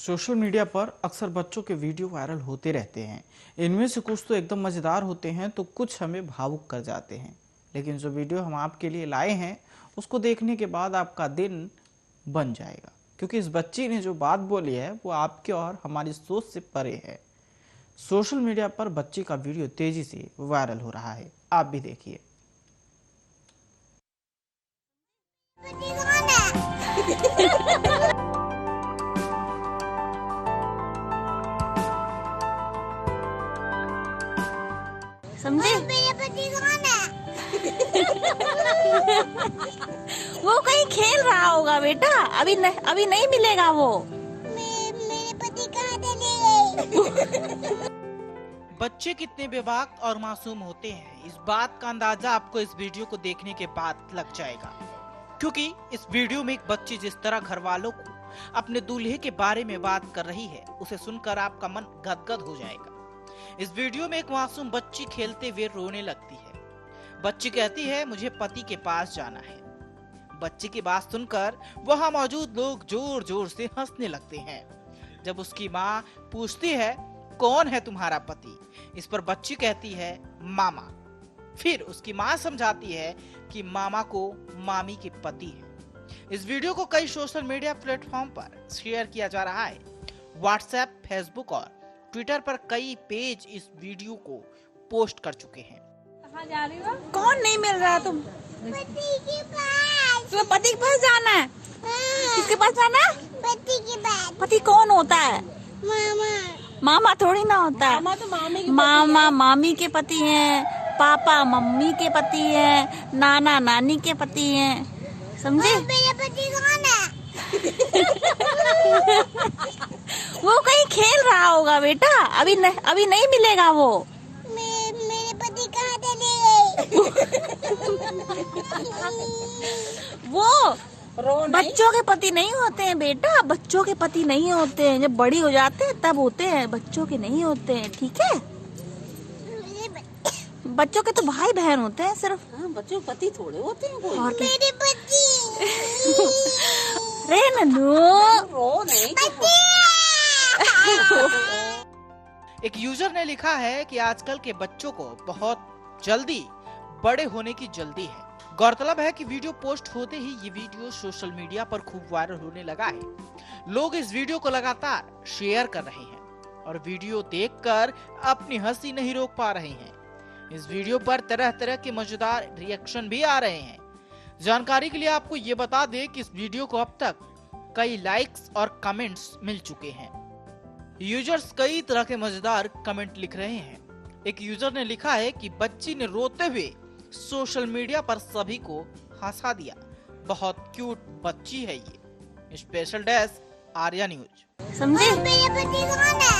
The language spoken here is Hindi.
सोशल मीडिया पर अक्सर बच्चों के वीडियो वायरल होते रहते हैं। इनमें से कुछ तो एकदम मज़ेदार होते हैं तो कुछ हमें भावुक कर जाते हैं। लेकिन जो वीडियो हम आपके लिए लाए हैं उसको देखने के बाद आपका दिन बन जाएगा, क्योंकि इस बच्ची ने जो बात बोली है वो आपके और हमारी सोच से परे है। सोशल मीडिया पर बच्ची का वीडियो तेजी से वायरल हो रहा है, आप भी देखिए। समझे? मेरे पति कौन है? वो कहीं खेल रहा होगा बेटा, अभी नहीं मिलेगा वो। मेरे पति कहाँ चले गए? बच्चे कितने बेबाक और मासूम होते हैं, इस बात का अंदाजा आपको इस वीडियो को देखने के बाद लग जाएगा। क्योंकि इस वीडियो में एक बच्ची जिस तरह घर वालों को अपने दूल्हे के बारे में बात कर रही है, उसे सुनकर आपका मन गदगद हो जाएगा। इस वीडियो में एक मासूम बच्ची खेलते हुए रोने लगती है। बच्ची कहती है, मुझे पति के पास जाना है। बच्ची की बात सुनकर वहां मौजूद लोग जोर जोर से हंसने लगते हैं। जब उसकी माँ पूछती है, कौन है तुम्हारा पति? इस पर बच्ची कहती है, मामा। फिर उसकी माँ समझाती है कि मामा को मामी के पति है। इस वीडियो को कई सोशल मीडिया प्लेटफॉर्म पर शेयर किया जा रहा है। व्हाट्सएप, फेसबुक और ट्विटर पर कई पेज इस वीडियो को पोस्ट कर चुके हैं। कहाँ जा रही हो? कौन नहीं मिल रहा तुम? पति के पास। तुम्हें पति के पास जाना है? हाँ, किसके पास जाना है? पति के पास। पति कौन होता है? मामा। मामा थोड़ी ना होता है। मामा तो मामी के मामा मामी के पति हैं, पापा मम्मी के पति हैं, नाना नानी के पति हैं। समझे? मेरे पति कौन है? वो कहीं खेल रहा होगा बेटा, अभी नहीं मिलेगा वो। मेरे पति कहाँ चले गए? वो बच्चों के पति नहीं होते हैं बेटा, बच्चों के पति नहीं होते हैं। जब बड़ी हो जाते हैं तब होते हैं, बच्चों के नहीं होते हैं। ठीक है? बच्चों के तो भाई बहन होते हैं सिर्फ। हाँ, बच्चों के पति थोड़े होते हैं कोई। और क्या? मेरे पति। रे नन्नू, रो नहीं। एक यूजर ने लिखा है कि आजकल के बच्चों को बहुत जल्दी बड़े होने की जल्दी है। गौरतलब है कि वीडियो पोस्ट होते ही ये वीडियो सोशल मीडिया पर खूब वायरल होने लगा है। लोग इस वीडियो को लगातार शेयर कर रहे हैं और वीडियो देखकर अपनी हंसी नहीं रोक पा रहे हैं। इस वीडियो पर तरह तरह के मजेदार रिएक्शन भी आ रहे हैं। जानकारी के लिए आपको ये बता दें कि इस वीडियो को अब तक कई लाइक्स और कमेंट्स मिल चुके हैं। यूजर्स कई तरह के मजेदार कमेंट लिख रहे हैं। एक यूजर ने लिखा है कि बच्ची ने रोते हुए सोशल मीडिया पर सभी को हंसा दिया। बहुत क्यूट बच्ची है ये। Special desk, Arya news. समझे? मेरे पति कौन है?